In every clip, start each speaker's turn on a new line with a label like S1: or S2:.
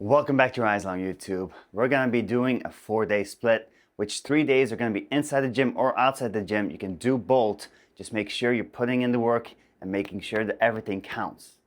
S1: Welcome back to Rise on YouTube. We're going to be doing a 4-day split, which 3 days are going to be inside the gym or outside the gym. You can do both. Just make sure you're putting in the work and making sure that everything counts.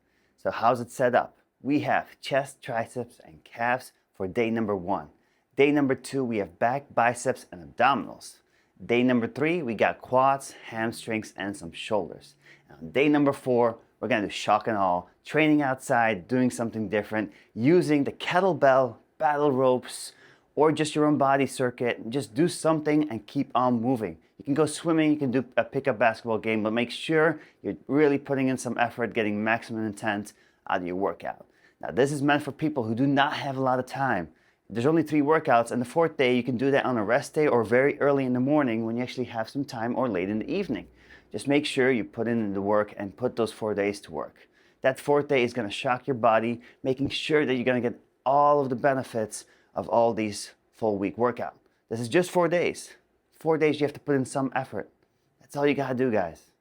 S1: So how's it set up? We have chest, triceps, and calves for day number 1. Day number 2, we have back, biceps, and abdominals. Day number 3, we got quads, hamstrings, and some shoulders. And on day number 4, we're going to do shock and awe, training outside, doing something different, using the kettlebell, battle ropes, or just your own body circuit. Just do something and keep on moving. You can go swimming, you can do a pickup basketball game, but make sure you're really putting in some effort, getting maximum intent out of your workout. Now, this is meant for people who do not have a lot of time. There's only 3 workouts, and the 4th day, you can do that on a rest day or very early in the morning when you actually have some time, or late in the evening. Just make sure you put in the work and put those 4 days to work. That 4th day is going to shock your body, making sure that you're going to get all of the benefits of all these full week workout. This is just 4 days. 4 days you have to put in some effort. That's all you got to do, guys.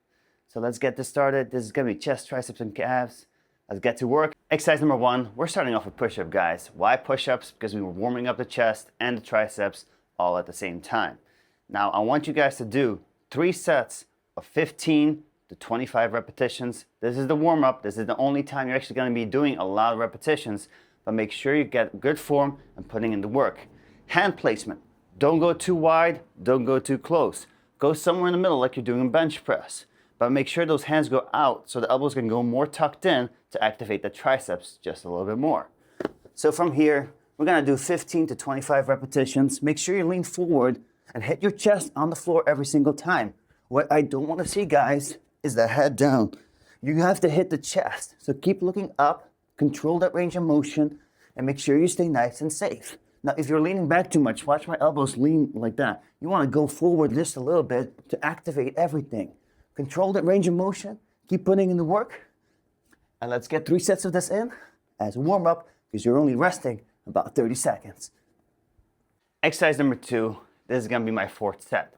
S1: So let's get this started. This is going to be chest, triceps, and calves. Let's get to work. Exercise number 1, we're starting off with push-up, guys. Why push-ups? Because we were warming up the chest and the triceps all at the same time. Now, I want you guys to do 3 sets of 15 to 25 repetitions. This is the warm-up. This is the only time you're actually going to be doing a lot of repetitions, but make sure you get good form and putting in the work. Hand placement. Don't go too wide, don't go too close. Go somewhere in the middle like you're doing bench press, but make sure those hands go out so the elbows can go more tucked in to activate the triceps just a little bit more. So from here, we're going to do 15 to 25 repetitions. Make sure you lean forward and hit your chest on the floor every single time. What I don't want to see, guys, is the head down. You have to hit the chest. So keep looking up, control that range of motion, and make sure you stay nice and safe. Now, if you're leaning back too much, watch my elbows lean like that. You want to go forward just a little bit to activate everything. Control that range of motion, keep putting in the work, and let's get 3 sets of this in as a warm-up because you're only resting about 30 seconds. Exercise number 2, this is going to be my 4th set.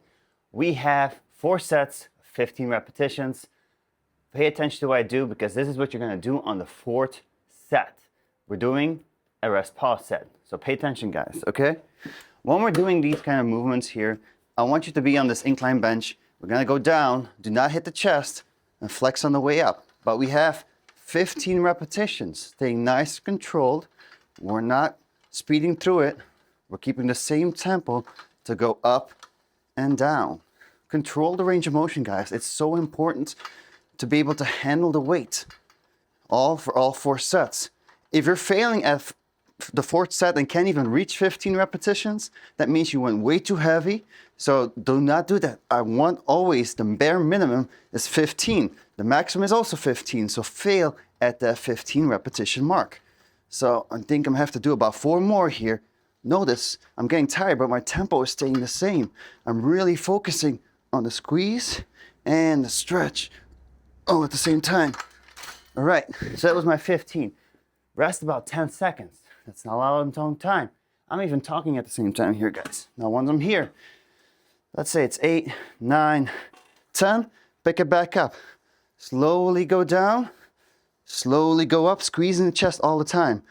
S1: We have 4 sets, 15 repetitions. Pay attention to what I do because this is what you're going to do on the 4th set. We're doing a rest pause set. So pay attention, guys, okay? When we're doing these kind of movements here, I want you to be on this incline bench. We're going to go down, do not hit the chest, and flex on the way up. But we have 15 repetitions. Staying nice and controlled. We're not speeding through it. We're keeping the same tempo to go up and down. Control the range of motion, guys. It's so important to be able to handle the weight for all 4 sets. If you're failing at the 4th set and can't even reach 15 repetitions, that means you went way too heavy. So do not do that. I want always the bare minimum is 15. The maximum is also 15. So fail at that 15 repetition mark. So I think I'm gonna have to do about 4 more here. Notice I'm getting tired, but my tempo is staying the same. I'm really focusing on the squeeze and the stretch all at the same time. All right, so that was my 15. Rest about 10 seconds. That's not a lot of time. I'm even talking at the same time here, guys. Now, once I'm here, let's say it's 8, 9, 10, pick it back up. Slowly go down, slowly go up, squeezing the chest all the time.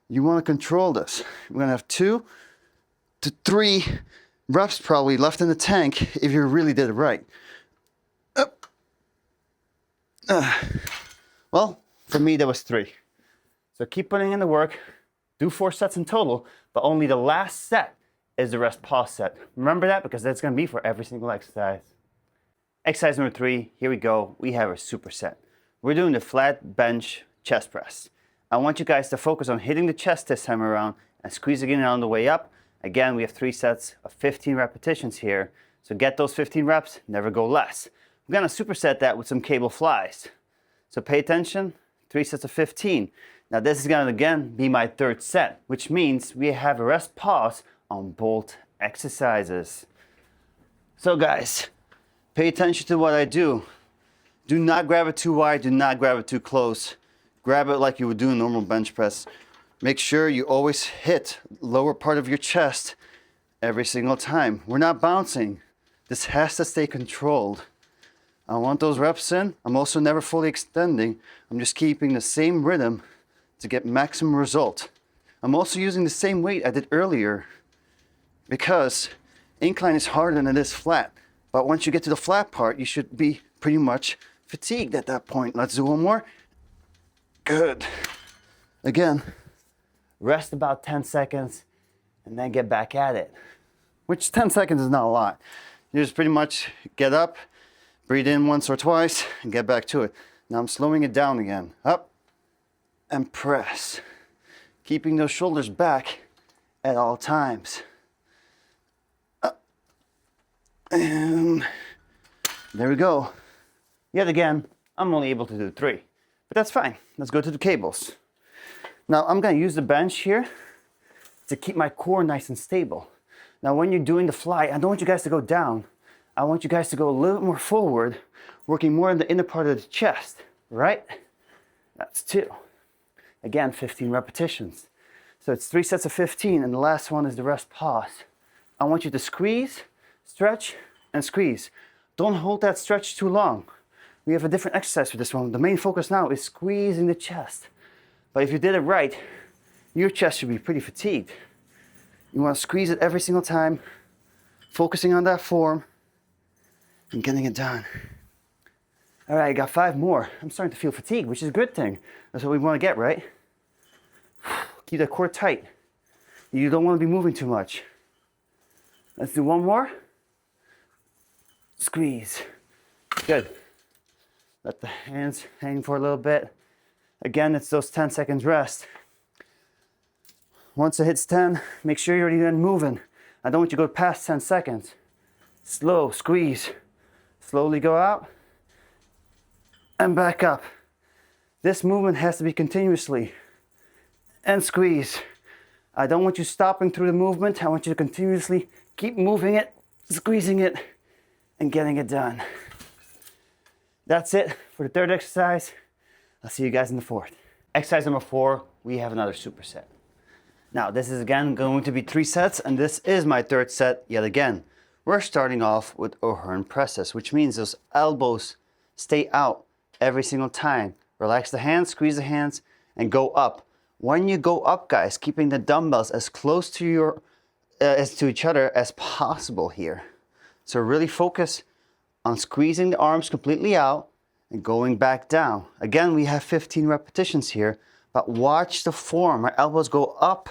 S1: You want to control this. We're gonna have 2 to 3 reps probably left in the tank if you really did it right. Up. Well, for me, that was 3. So keep putting in the work. Do 4 sets in total, but only the last set is the rest pause set. Remember that because that's going to be for every single exercise. Exercise number 3, here we go. We have a superset. We're doing the flat bench chest press. I want you guys to focus on hitting the chest this time around and squeezing it on the way up. Again, we have 3 sets of 15 repetitions here. So get those 15 reps, never go less. We're going to superset that with some cable flies. So pay attention, 3 sets of 15. Now this is going to again be my 3rd set, which means we have a rest pause on both exercises. So guys, pay attention to what I do. Do not grab it too wide, do not grab it too close. Grab it like you would do a normal bench press. Make sure you always hit the lower part of your chest every single time. We're not bouncing. This has to stay controlled. I want those reps in. I'm also never fully extending. I'm just keeping the same rhythm to get maximum result. I'm also using the same weight I did earlier because incline is harder than it is flat. But once you get to the flat part, you should be pretty much fatigued at that point. Let's do one more. Good. Again, rest about 10 seconds and then get back at it. Which 10 seconds is not a lot. You just pretty much get up, breathe in once or twice, and get back to it. Now I'm slowing it down again. Up and press. Keeping those shoulders back at all times. Up. And there we go. Yet again, I'm only able to do 3. But that's fine. Let's go to the cables. Now I'm going to use the bench here to keep my core nice and stable. Now when you're doing the fly, I don't want you guys to go down. I want you guys to go a little bit more forward, working more in the inner part of the chest, right? That's 2. Again, 15 repetitions. So it's 3 sets of 15, and the last one is the rest pause. I want you to squeeze, stretch, and squeeze. Don't hold that stretch too long. We have a different exercise for this one. The main focus now is squeezing the chest. But if you did it right, your chest should be pretty fatigued. You want to squeeze it every single time, focusing on that form, and getting it done. All right, I got 5 more. I'm starting to feel fatigued, which is a good thing. That's what we want to get, right? Keep that core tight. You don't want to be moving too much. Let's do one more. Squeeze. Good. Let the hands hang for a little bit. Again, it's those 10 seconds rest. Once it hits 10, make sure you're already then moving. I don't want you to go past 10 seconds. Slow, squeeze. Slowly go out and back up. This movement has to be continuously. And squeeze. I don't want you stopping through the movement. I want you to continuously keep moving it, squeezing it, and getting it done. That's it for the 3rd exercise. I'll see you guys in the 4th. Exercise number 4, we have another superset. Now this is again going to be 3 sets, and this is my 3rd set yet again. We're starting off with overhand presses, which means those elbows stay out every single time. Relax the hands, squeeze the hands, and go up. When you go up, guys, keeping the dumbbells as close to each other as possible here. So really focus on squeezing the arms completely out and going back down. Again, we have 15 repetitions here, but watch the form. My elbows go up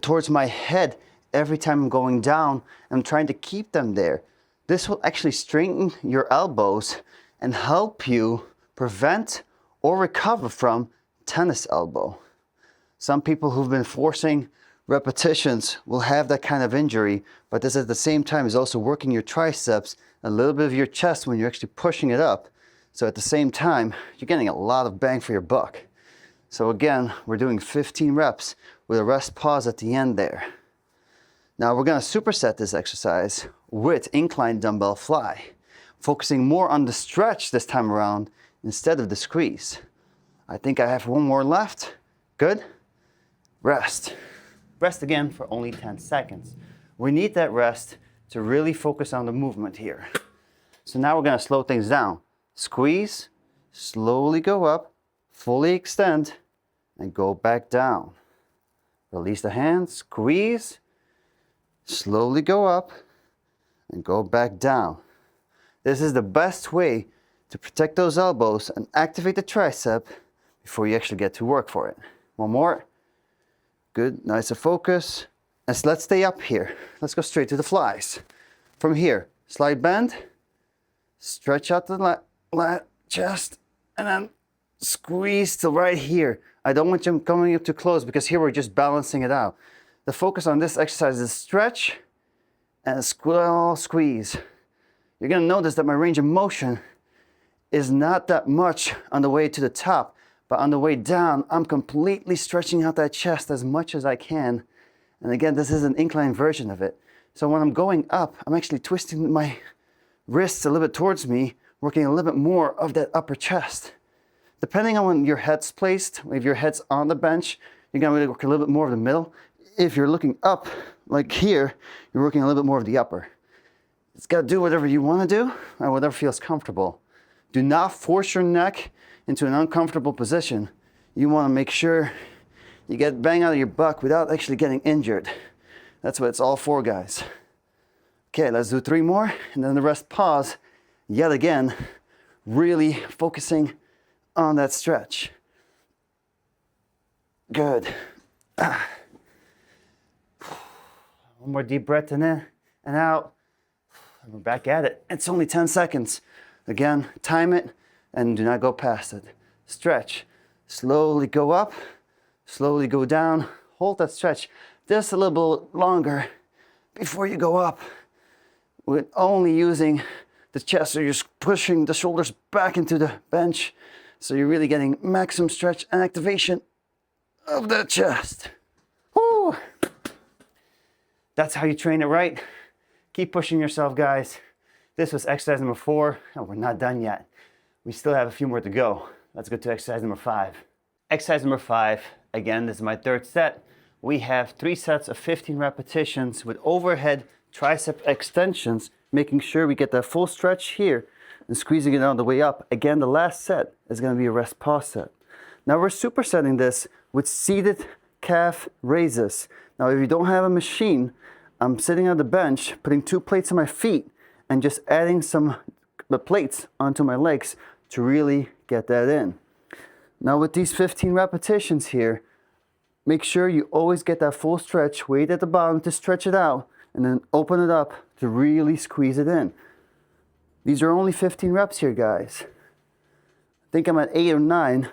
S1: towards my head every time I'm going down. I'm trying to keep them there. This will actually strengthen your elbows and help you prevent or recover from tennis elbow. Some people who've been forcing repetitions will have that kind of injury, but this at the same time is also working your triceps, a little bit of your chest when you're actually pushing it up. So at the same time, you're getting a lot of bang for your buck. So again, we're doing 15 reps with a rest pause at the end there. Now we're gonna superset this exercise with incline dumbbell fly, focusing more on the stretch this time around instead of the squeeze. I think I have 1 more left. Good. Rest. Rest again for only 10 seconds. We need that rest to really focus on the movement here. So now we're gonna slow things down. Squeeze, slowly go up, fully extend, and go back down. Release the hands, squeeze, slowly go up, and go back down. This is the best way to protect those elbows and activate the tricep before you actually get to work for it. 1 more. Good, nice and focus. And so let's stay up here. Let's go straight to the flies. From here, slight bend, stretch out the chest, and then squeeze to right here. I don't want you coming up too close because here we're just balancing it out. The focus on this exercise is stretch and squeeze. You're gonna notice that my range of motion is not that much on the way to the top, but on the way down, I'm completely stretching out that chest as much as I can. And again, this is an incline version of it. So when I'm going up, I'm actually twisting my wrists a little bit towards me, working a little bit more of that upper chest. Depending on when your head's placed, if your head's on the bench, you're gonna work a little bit more of the middle. If you're looking up, like here, you're working a little bit more of the upper. It's gotta do whatever you wanna do, or whatever feels comfortable. Do not force your neck into an uncomfortable position. You wanna make sure you get bang out of your butt without actually getting injured. That's what it's all for, guys. Okay, let's do 3 more, and then the rest pause. Yet again, really focusing on that stretch. Good. One more deep breath in and out. And we're back at it. It's only 10 seconds. Again, time it and do not go past it. Stretch. Slowly go up, slowly go down. Hold that stretch just a little bit longer before you go up. With only using the chest, so you're pushing the shoulders back into the bench. So you're really getting maximum stretch and activation of the chest. Woo! That's how you train it right. Keep pushing yourself, guys. This was exercise number 4, and we're not done yet. We still have a few more to go. Let's go to exercise number 5. Exercise number 5, again, this is my 3rd set. We have 3 sets of 15 repetitions with overhead tricep extensions, making sure we get that full stretch here and squeezing it on the way up. Again, the last set is going to be a rest pause set. Now we're supersetting this with seated calf raises. Now if you don't have a machine, I'm sitting on the bench, putting 2 plates on my feet and just adding some plates onto my legs to really get that in. Now with these 15 repetitions here, make sure you always get that full stretch, weight at the bottom to stretch it out, and then open it up to really squeeze it in. These are only 15 reps here, guys. I think I'm at 8 or 9.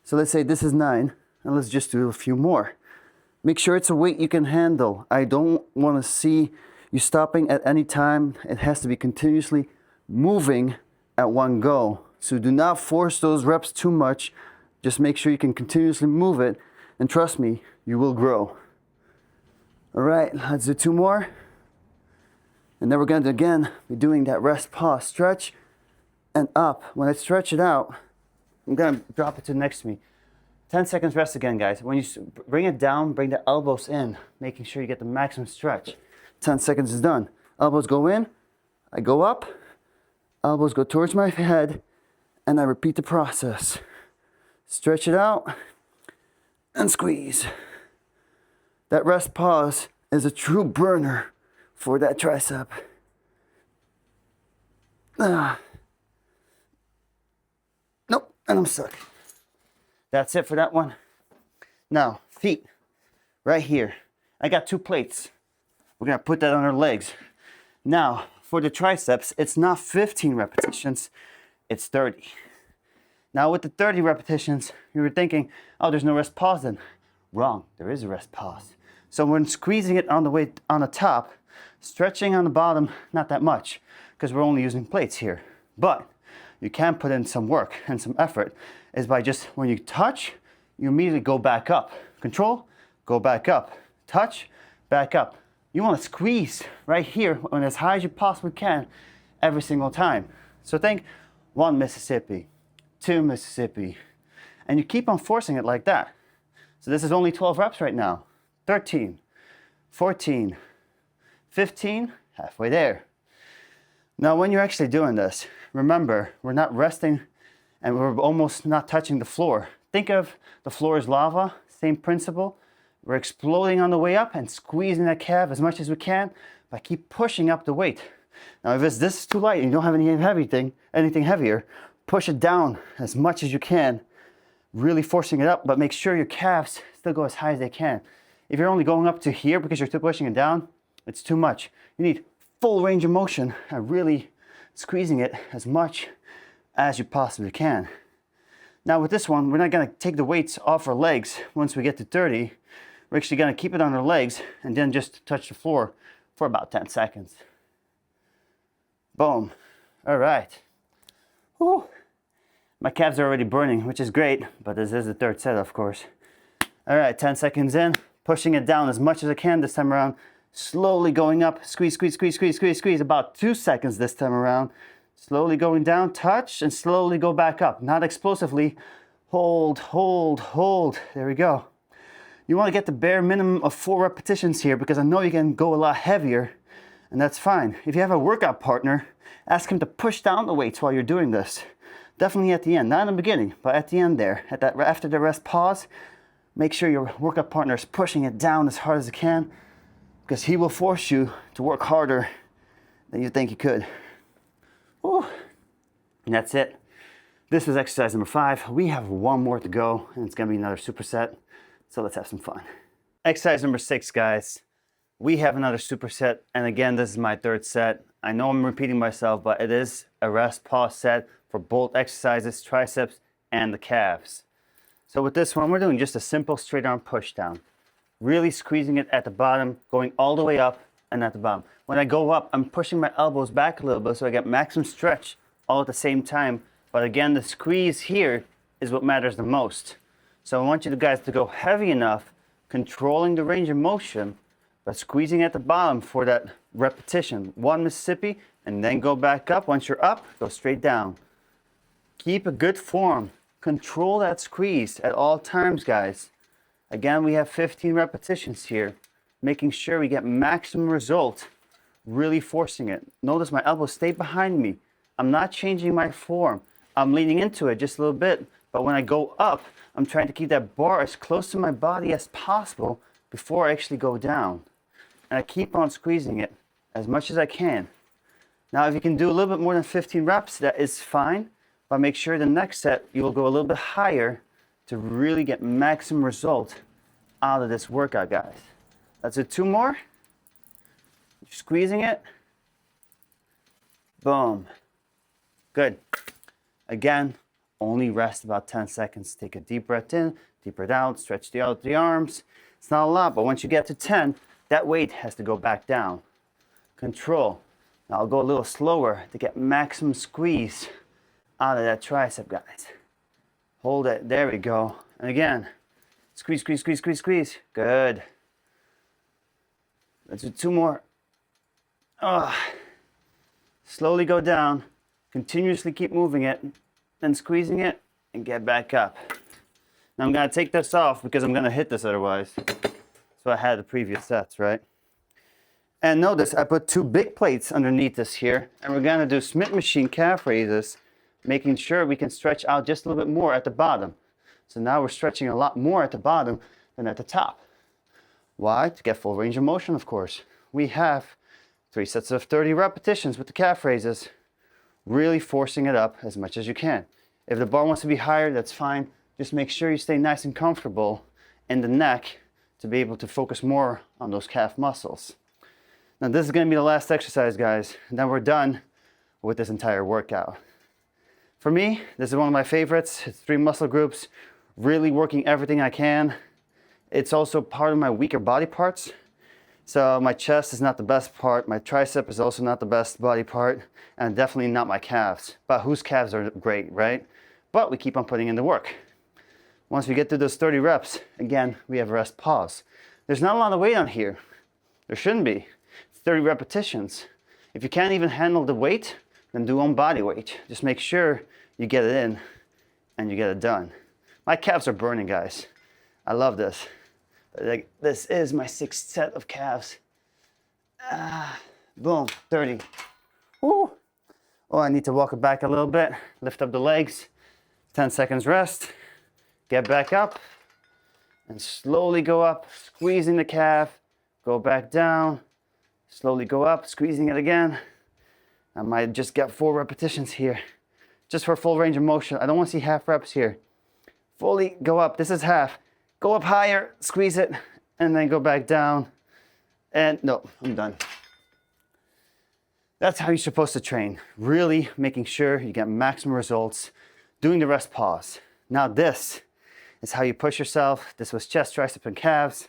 S1: So let's say this is 9, and let's just do a few more. Make sure it's a weight you can handle. I don't want to see you stopping at any time. It has to be continuously moving at one go. So do not force those reps too much. Just make sure you can continuously move it, and trust me, you will grow. All right, let's do 2 more. And then we're going to again be doing that rest pause, stretch and up. When I stretch it out, I'm going to drop it to next to me. 10 seconds rest again, guys. When you bring it down, bring the elbows in, making sure you get the maximum stretch. 10 seconds is done. Elbows go in, I go up, elbows go towards my head, and I repeat the process. Stretch it out and squeeze. That rest pause is a true burner for that tricep. Nope, and I'm stuck. That's it for that one. Now, feet, right here. I got 2 plates. We're gonna put that on our legs. Now, for the triceps, it's not 15 repetitions, it's 30. Now with the 30 repetitions, you were thinking, oh, there's no rest pause then. Wrong, there is a rest pause. So when squeezing it on the way on the top, stretching on the bottom, not that much, because we're only using plates here. But you can put in some work and some effort, is by just, when you touch, you immediately go back up. Control, go back up. Touch, back up. You want to squeeze right here and as high as you possibly can every single time. So think 1 Mississippi, 2 Mississippi, and you keep on forcing it like that. So this is only 12 reps right now. 13, 14, 15, halfway there. Now when you're actually doing this, remember, we're not resting and we're almost not touching the floor. Think of the floor as lava, same principle. We're exploding on the way up and squeezing that calf as much as we can, but keep pushing up the weight. Now if this is too light and you don't have anything heavier, push it down as much as you can, really forcing it up, but make sure your calves still go as high as they can. If you're only going up to here because you're still pushing it down, it's too much. You need full range of motion and really squeezing it as much as you possibly can. Now with this one, we're not gonna take the weights off our legs once we get to 30. We're actually gonna keep it on our legs and then just touch the floor for about 10 seconds. Boom. All right. Whew. My calves are already burning, which is great, but this is the 3rd set, of course. All right, 10 seconds in, pushing it down as much as I can this time around, slowly going up, squeeze, squeeze, squeeze, squeeze, squeeze, squeeze, about 2 seconds this time around, slowly going down, touch, and slowly go back up, not explosively, hold, hold, hold, there we go. You want to get the bare minimum of 4 repetitions here because I know you can go a lot heavier, and that's fine. If you have a workout partner, ask him to push down the weights while you're doing this. Definitely at the end, not in the beginning, but at the end there, after the rest pause, Make sure your workout partner is pushing it down as hard as it can, because he will force you to work harder than you think you could. Woo. And that's it. This was exercise number 5. We have one more to go, and it's gonna be another superset. So let's have some fun. Exercise number 6, guys. We have another superset, and again, this is my 3rd set. I know I'm repeating myself, but it is a rest pause set for both exercises, triceps and the calves. So with this one, we're doing just a simple straight arm push down. Really squeezing it at the bottom, going all the way up and at the bottom. When I go up, I'm pushing my elbows back a little bit so I get maximum stretch all at the same time. But again, the squeeze here is what matters the most. So I want you guys to go heavy enough, controlling the range of motion, but squeezing at the bottom for that repetition. 1 Mississippi, and then go back up. Once you're up, go straight down. Keep a good form. Control that squeeze at all times, guys. Again, we have 15 repetitions here, making sure we get maximum result, really forcing it. Notice my elbows stay behind me. I'm not changing my form. I'm leaning into it just a little bit, but when I go up, I'm trying to keep that bar as close to my body as possible before I actually go down. And I keep on squeezing it as much as I can. Now, if you can do a little bit more than 15 reps, that is fine, but make sure the next set you will go a little bit higher to really get maximum result out of this workout, guys. Let's do 2 more. Squeezing it. Boom. Good. Again, only rest about 10 seconds. Take a deep breath in, deep breath out, stretch the arms. It's not a lot, but once you get to 10, that weight has to go back down. Control. Now I'll go a little slower to get maximum squeeze out of that tricep, guys. Hold it. There we go. And again, squeeze, squeeze, squeeze, squeeze, squeeze. Good. Let's do 2 more. Slowly go down. Continuously keep moving it, then squeezing it, and get back up. Now I'm going to take this off because I'm going to hit this otherwise. So I had the previous sets, right? And notice I put 2 big plates underneath this here, and we're going to do Smith machine calf raises, making sure we can stretch out just a little bit more at the bottom. So now we're stretching a lot more at the bottom than at the top. Why? To get full range of motion, of course. We have 3 sets of 30 repetitions with the calf raises, really forcing it up as much as you can. If the bar wants to be higher, that's fine. Just make sure you stay nice and comfortable in the neck to be able to focus more on those calf muscles. Now this is going to be the last exercise, guys, and then we're done with this entire workout. For me, this is one of my favorites. It's 3 muscle groups, really working everything I can. It's also part of my weaker body parts. So my chest is not the best part, my tricep is also not the best body part, and definitely not my calves. But whose calves are great, right? But we keep on putting in the work. Once we get to those 30 reps, again, we have a rest pause. There's not a lot of weight on here. There shouldn't be. It's 30 repetitions. If you can't even handle the weight, then do on body weight. Just make sure you get it in and you get it done. My calves are burning, guys. I love this. Like, this is my 6th set of calves. Boom, 30. Woo. Oh, I need to walk it back a little bit. Lift up the legs. 10 seconds rest. Get back up. And slowly go up, squeezing the calf. Go back down. Slowly go up, squeezing it again. I might just get 4 repetitions here. Just for full range of motion. I don't want to see half reps here. Fully go up. This is half. Go up higher, squeeze it, and then go back down. And no, I'm done. That's how you're supposed to train. Really making sure you get maximum results, doing the rest pause. Now this is how you push yourself. This was chest, tricep, and calves.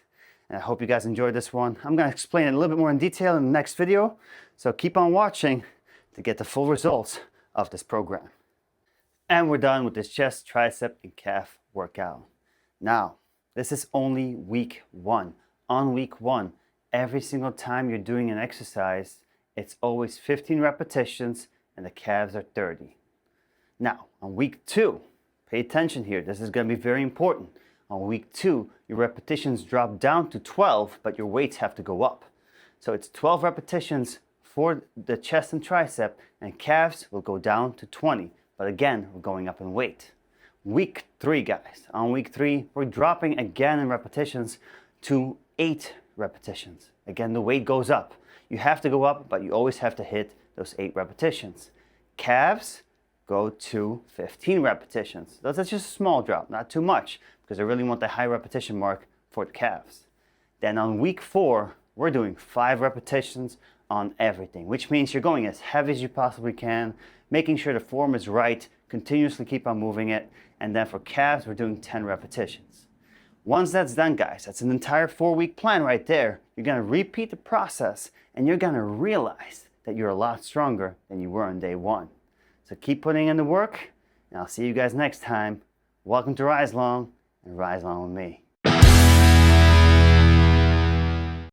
S1: And I hope you guys enjoyed this one. I'm gonna explain it a little bit more in detail in the next video. So keep on watching to get the full results of this program. And we're done with this chest, tricep, and calf workout. Now, this is only week 1. On week 1, every single time you're doing an exercise, it's always 15 repetitions and the calves are 30. Now, on week 2, pay attention here. This is going to be very important. On week 2, your repetitions drop down to 12, but your weights have to go up. So it's 12 repetitions for the chest and tricep, and calves will go down to 20. But again, we're going up in weight. Week 3, guys. On week 3, we're dropping again in repetitions to 8 repetitions. Again, the weight goes up. You have to go up, but you always have to hit those 8 repetitions. Calves go to 15 repetitions. That's just a small drop, not too much, because I really want the high repetition mark for the calves. Then on week 4, we're doing 5 repetitions on everything, which means you're going as heavy as you possibly can, making sure the form is right, continuously keep on moving it, and then for calves, we're doing 10 repetitions. Once that's done, guys, that's an entire 4-week plan right there. You're gonna repeat the process, and you're gonna realize that you're a lot stronger than you were on day 1. So keep putting in the work, and I'll see you guys next time. Welcome to Rise Long, and Rise Long with me.